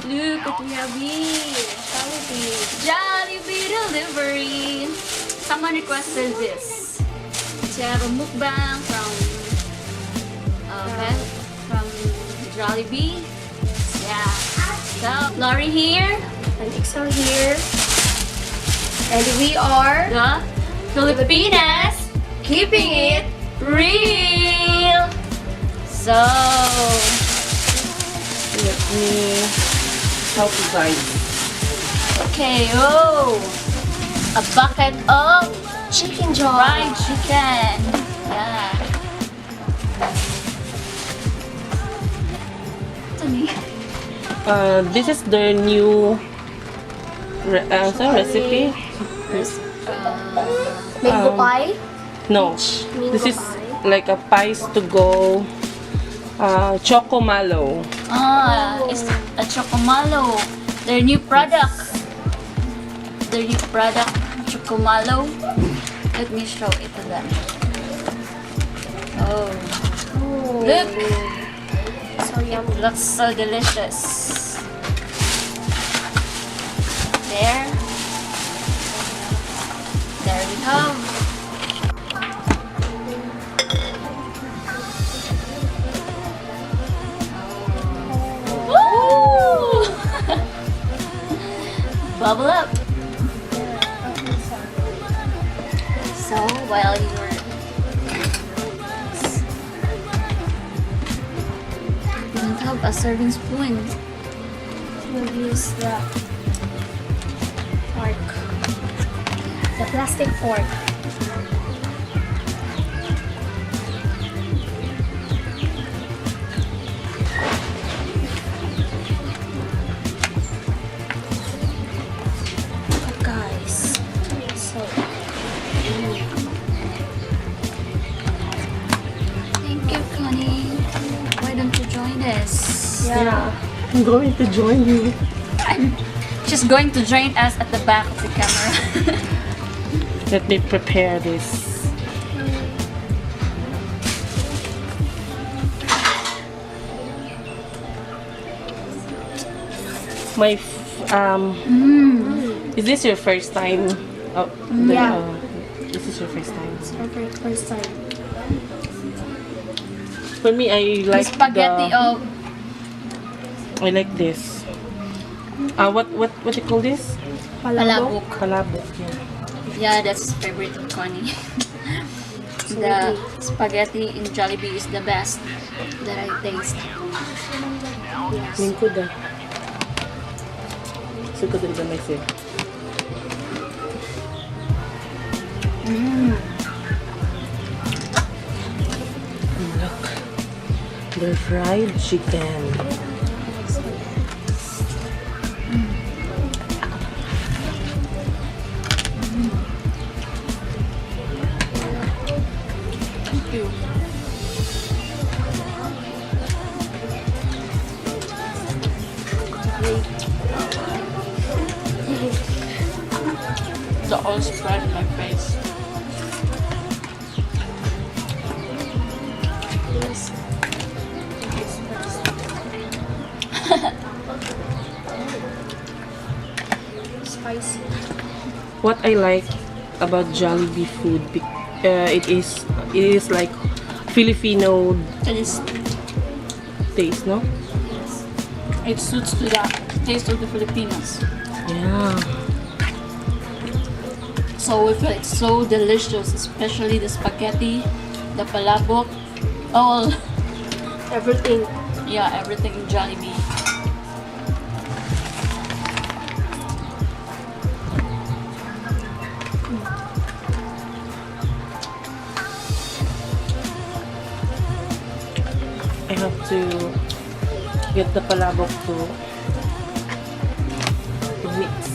Look what we have here. Jollibee delivery. Someone requested this. To have a mukbang from Jollibee. Yeah. So, Lori here. And Ixel here. And we are The Filipinas, keeping it real. So, Let me help you guys. okay, oh, a bucket of chicken joy. fried chicken. Yeah. This is the new recipe. Mango pie. No, Mango this is pie. like a pies to go. Choco Malo. It's a Chocomalo. Their new product. Chocomalo. Let me show it to them. Oh, look. So yummy. Looks so delicious. There we have. Woo! Bubble up. So while you were you don't have a serving spoon. We'll use the fork. The plastic fork. Guys, so Thank you, Connie. Why don't you join us? Yeah, I'm going to join you. She's going to join us at the back of the camera. Let me prepare this. Is this your first time? Oh, Yeah. This is your first time. it's our first time. For me, I The like spaghetti of I like this. What you call this? palabok. Palabok. Yeah. Yeah, that's favorite of Connie. The spaghetti in Jollibee is the best that I taste. Yes. Lingkod ah. Sugod din gamay siya. Look. The fried chicken. Thank you. The oil spread in my face. Spicy. What I like about Jollibee food, it is like Filipino It is. taste, no? It suits to the taste of the Filipinos. Yeah. So we feel it's so delicious, especially the spaghetti, the palabok, all, Everything. yeah, everything in Jollibee. I have to get the palabok to mix.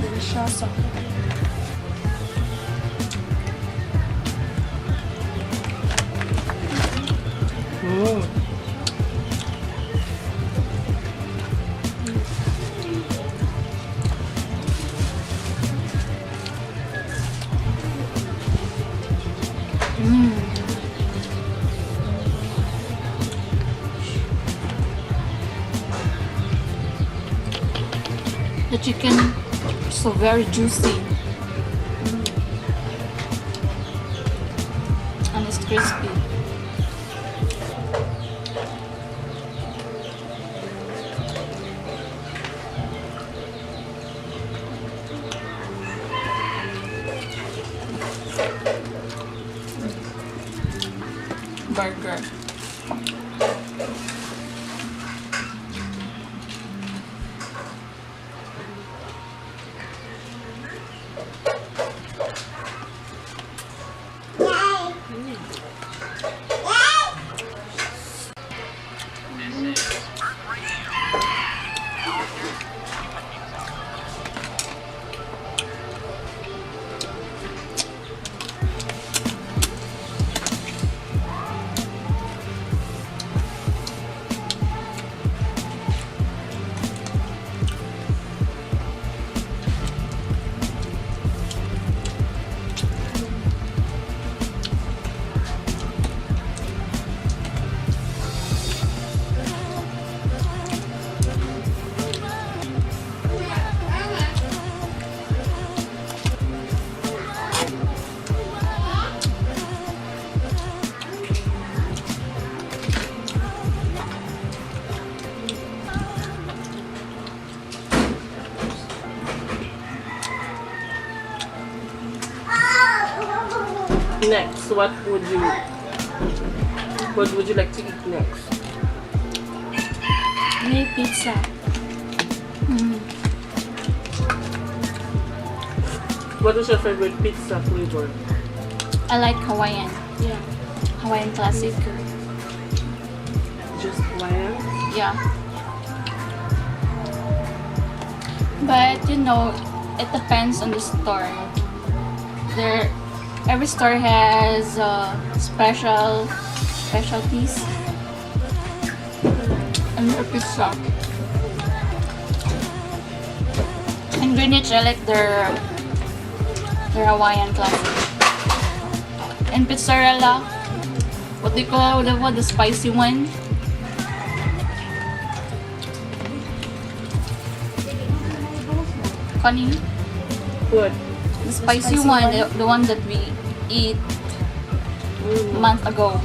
Delicioso. The chicken is so very juicy. And it's crispy. Burger. Next, what would you like to eat next? May pizza. What is your favorite pizza flavor? I like Hawaiian. Yeah. Hawaiian classic. Just Hawaiian? Yeah. But you know, it depends on the store. Every store has specialties and their pizza. In Greenwich, I like their Hawaiian classic. And Pizzarella, what do you call the spicy one? Connie? What? The spicy one, the one that we eat a month ago.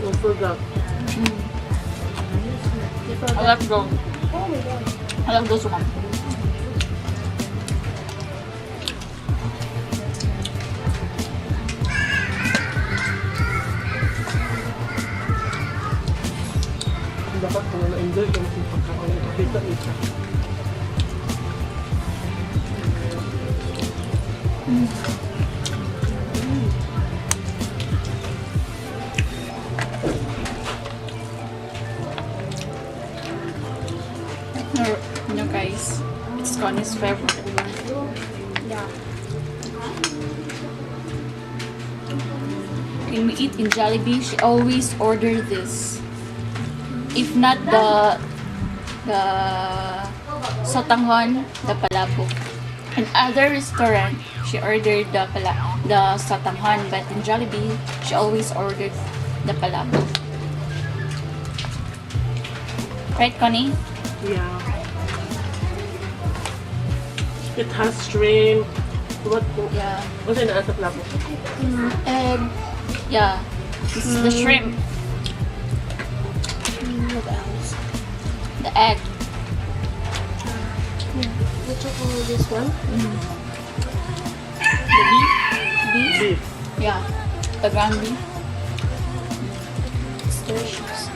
I forgot. I like those. Oh my god. I like those one. Dapat kung na-enjoy ka mas pagkaon ng kapita isa. No guys, it's Connie's favorite. Yeah. When we eat in Jollibee, she always order this. If not the sotanghon, the palabok. In other restaurant, she ordered the sotanghon, but in Jollibee, she always ordered the palabok. Right, Connie? Yeah. It has shrimp. What? Yeah. What's in the other plabo? Egg. Yeah. This is the shrimp. What else? The egg. What you call this one? The beef. Beef. Beef. Yeah. The ground beef. It's delicious.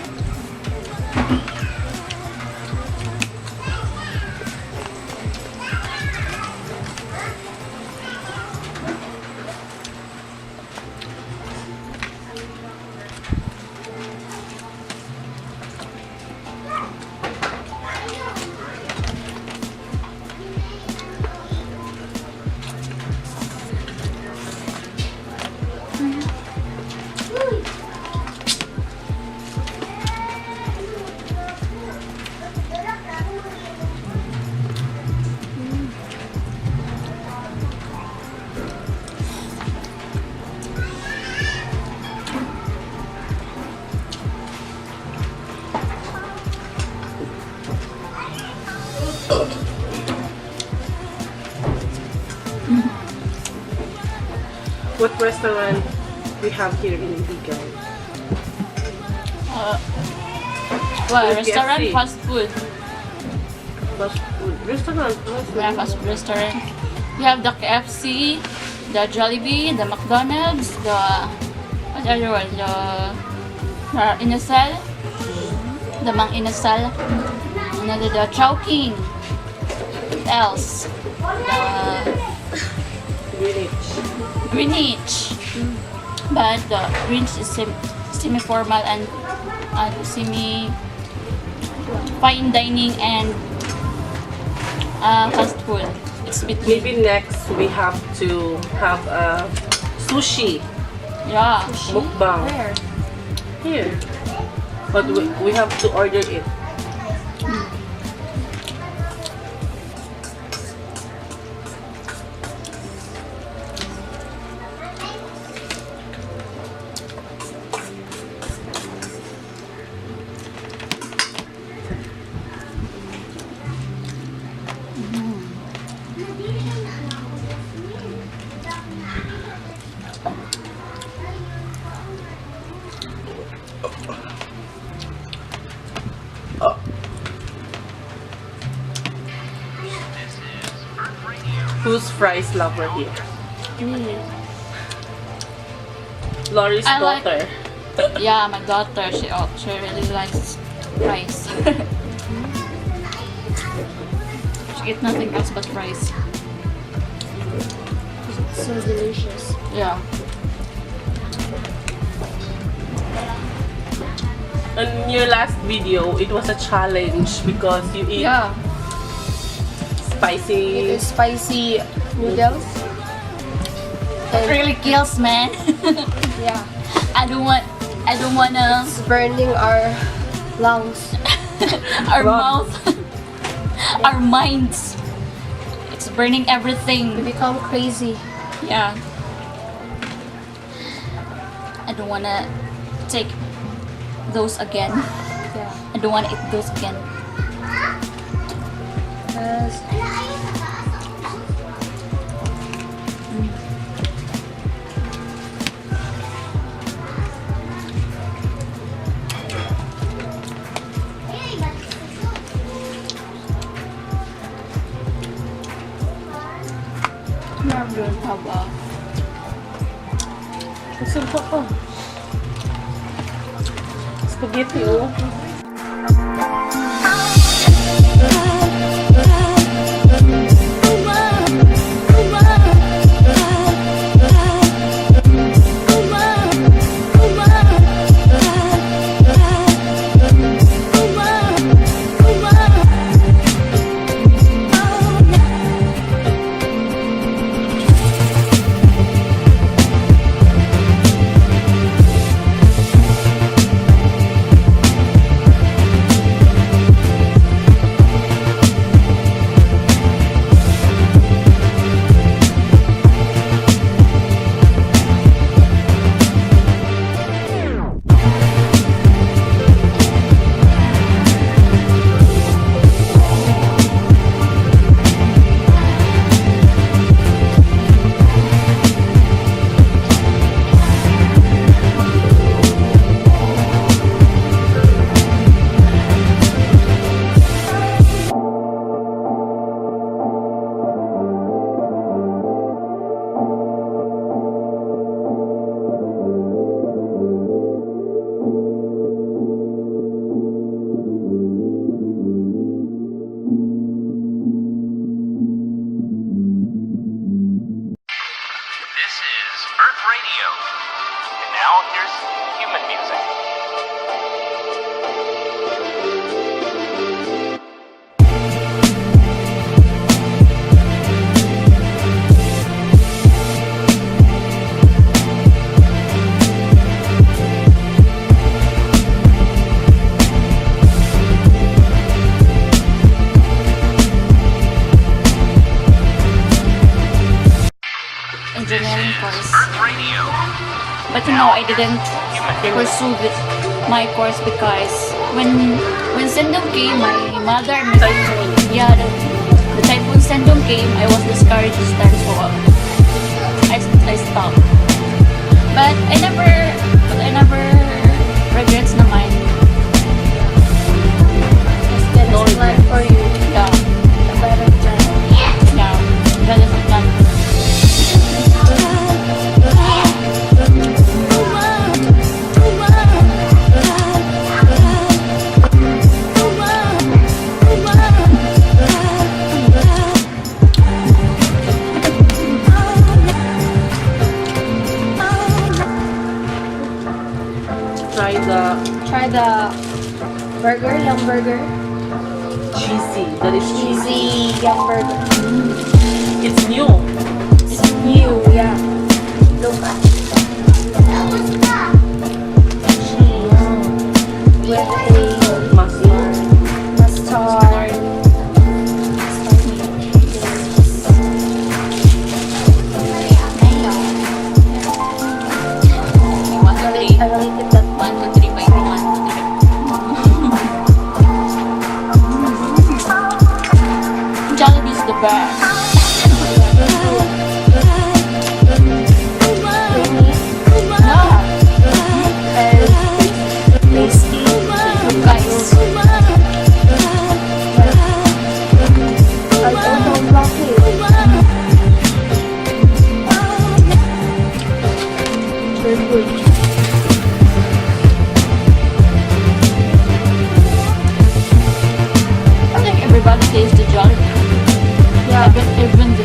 What restaurant we have here in Iligan? Well, With restaurant, KFC. fast food. Fast food restaurant. We have fast food restaurant. We have the KFC, the Jollibee, the McDonald's, the what other one? The Inasal, the Mang Inasal, another the Chowking. What else? The Greenwich. Greenwich. But the Greenwich is semi-formal and semi-fine dining and fast food. It's between. Maybe next we have to have a sushi Yeah. mukbang Where? here, but we have to order it. Who's fries lover here? Lori's I like- daughter. Yeah, my daughter, she really likes rice. She eats nothing else but rice. So delicious. Yeah. In your last video, it was a challenge because you eat Yeah. spicy. It is spicy noodles. It And really kills, man. yeah, I don't wanna it's burning our lungs. our Wow. mouth, our minds. It's burning We everything. become crazy. Yeah. I don't wanna take those again. Yeah. I don't wanna eat those again. Yes. Never don't have Gusto ko. Spaghetti, oh. This is Earth Radio. And now here's human music. engineering course. Earth Radio. But I didn't pursue my course because when when Sendong came, my mother and my yeah, the time when Sendong came, I was discouraged to start, so I stopped. But I never regrets naman. That is plan for you. Yeah, A better plan. yeah, that is the plan. Try the burger, yum burger. Cheesy. That is cheesy. Cheesy yum burger. It's new. It's new, yeah. Look at cheese with a Mustard. mustard. One, two, three. I really think that 1, 2, 3, by 1, 2, 3. Jollibee is the best. tasty. Guys, I don't block it. Very good. I think everybody tastes the Jollibee. Yeah. Even the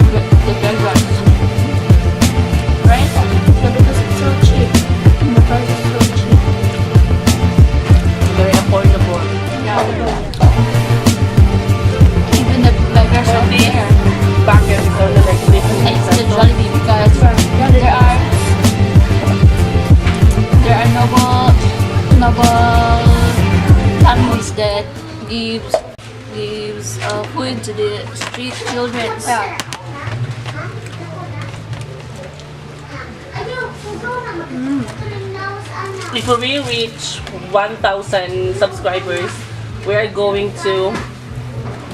beggars. Right? Yeah, because it's so cheap. The price is so cheap. Very affordable. Yeah. Even the beggars are there. Packet is only like It's the Jollibee because there are noble families that gives food to the street children. Yeah. If we reach 1,000 subscribers, we are going to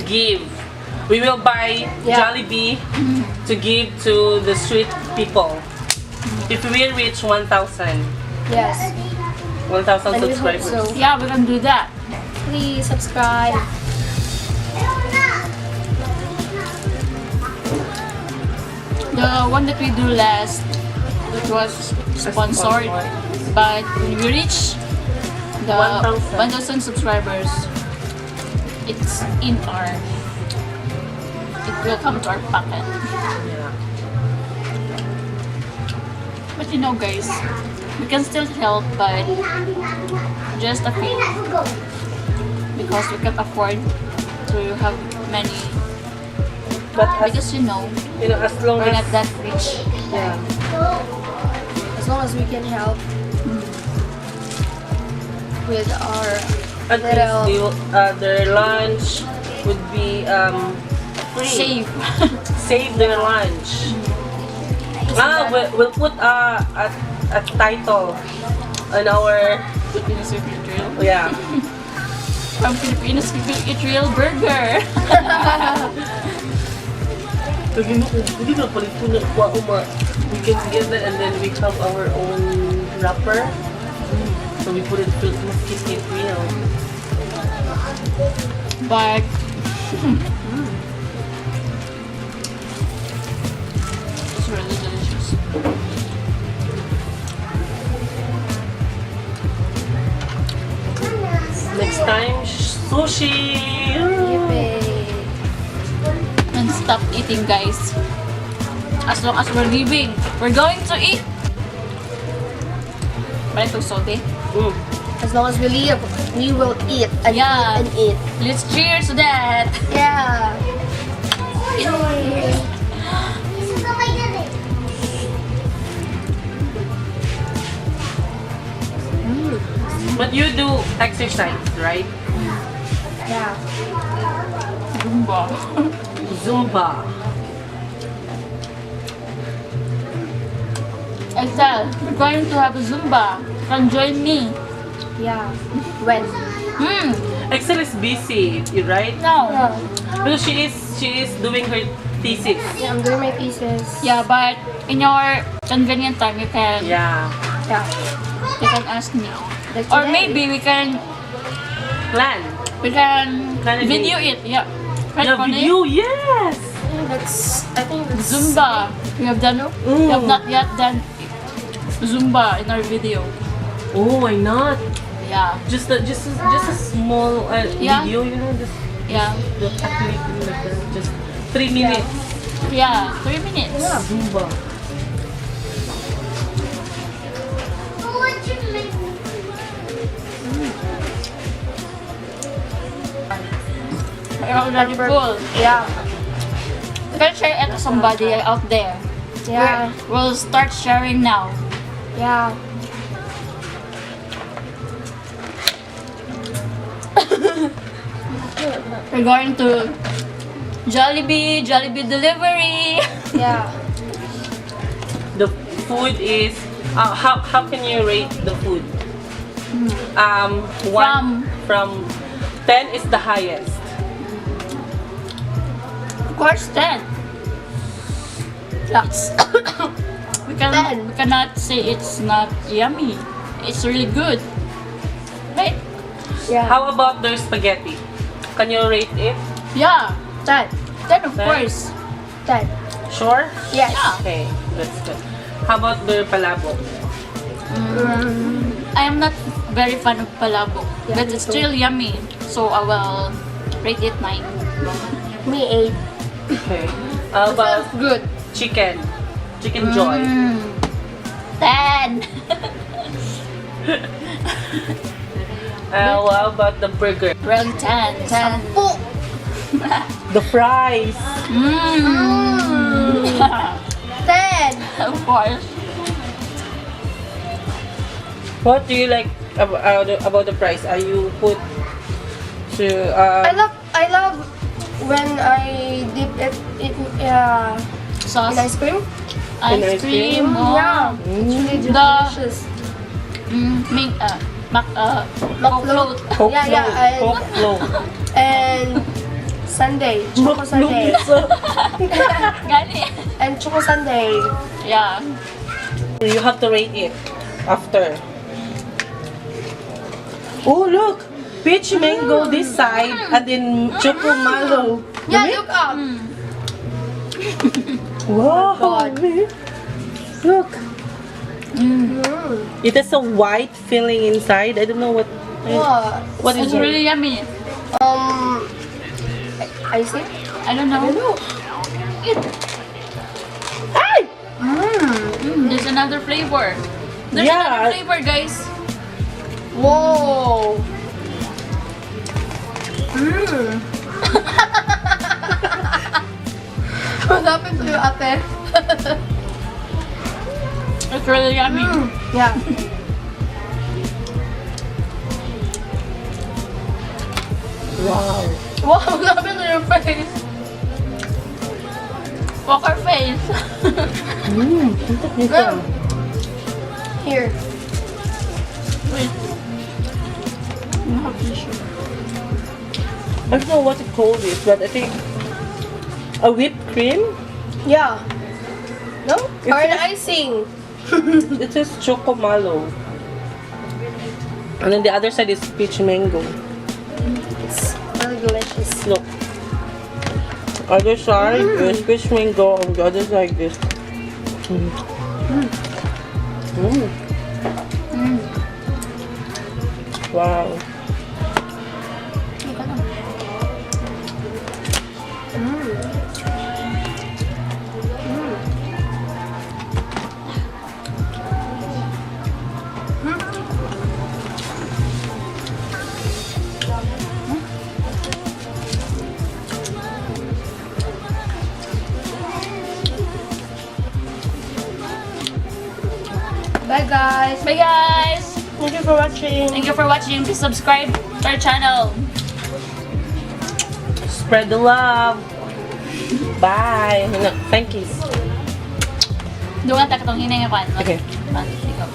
give. We will buy Yeah. Jollibee to give to the street people. If we reach 1,000 Yes. 1,000 And we hope subscribers. so. Yeah, we can do that. Please subscribe. The one that we do last, it was sponsored, but when we reach the 1,000. 1,000 subscribers, it's in our, it will come to our pocket. Yeah. But you know guys, we can still help, but just a few, because we can't afford to have many, But because as long we're not as that rich. yeah, As long as we can help with our at little least their lunch would be free. Save. Save their lunch. We'll put a title on our Filipinos Real. yeah. From Filipinos Real Burger. We can get that and then we have our own wrapper. So we put it Filipinatics Real. But it's really delicious. Next time, sushi! Yippee. And stop eating, guys. As long as we're living, we're going to eat. But ito salty. As long as we live, we will eat and Yeah. eat and eat. Let's cheers to that. Yeah. Yay. But you do exercise, right? Yeah. Zumba. Zumba. Excel, we're going to have a Zumba. Come join me. Yeah. When? Excel is busy, right? No. Because she is doing her thesis. Yeah, I'm doing my thesis. Yeah, but in your convenient time, you can Yeah. Yeah. ask me. Like Or today. maybe we can Plan. Plan a video day. it. Yeah. Right, Yeah, Connie? video, yes! I think that's Zumba. We have done. We have not yet done Zumba in our video. Oh, why not? Yeah. Just a small Yeah. video, you know, just Yeah. the activity like that. Just 3 minutes. Yeah. 3 minutes. Zumba. We're already full. Yeah. You can share it to somebody out there. Yeah. We'll start sharing now. Yeah. We're going to Jollibee delivery. Yeah. The food is how can you rate the food? One from 10 is the highest. Of course, 10. Yes. we cannot say it's not yummy. It's really good. Right? Yeah. How about their spaghetti? Can you rate it? Yeah. 10. 10 of 10? course. 10. Sure? Yes. Yeah. Okay, that's good. How about their palabok? I am not very fan of palabok, Yeah, but me it's too. still yummy. So I will rate it 9. Me 8. Okay. How about Good. chicken? Chicken joy. 10. How about the burger? Well, 10. 10. The fries. 10. Of course. What do you like about the fries? Are you put to I love when I dip it in Sauce. ice cream. Ice cream. Oh. Yeah. It's really The- delicious. Float. Coke Yeah, yeah, float? and- Coke float. And Sunday. Choco Sunday. Gani. And Choco Sunday. Yeah. You have to rate it after. Oh look! Peach mango this side and then choco mallow. Yeah, look up. Wow! God. Look! It has a white filling inside. I don't know what. What is It's it? really yummy. I see. I don't know. Ay! There's another flavor. There's Yeah. another flavor, guys. Whoa. What happened to you, ate? It's really yummy. Yeah. Wow! Wow, what happened to your face? Poker face. Here. Wait. I have tissue. I don't know what to call this, but I think a whipped cream. Yeah. No? It Or an says- icing. It says choco mallow, and then the other side is peach mango. It's really delicious. Look. Other side is peach mango, on the other side is. Wow. Bye guys. Bye, guys. Thank you for watching. Thank you for watching. Please subscribe to our channel. Spread the love. Bye. No, thank you. Doon nga takatong hinay nga pan. Okay. Ikaw.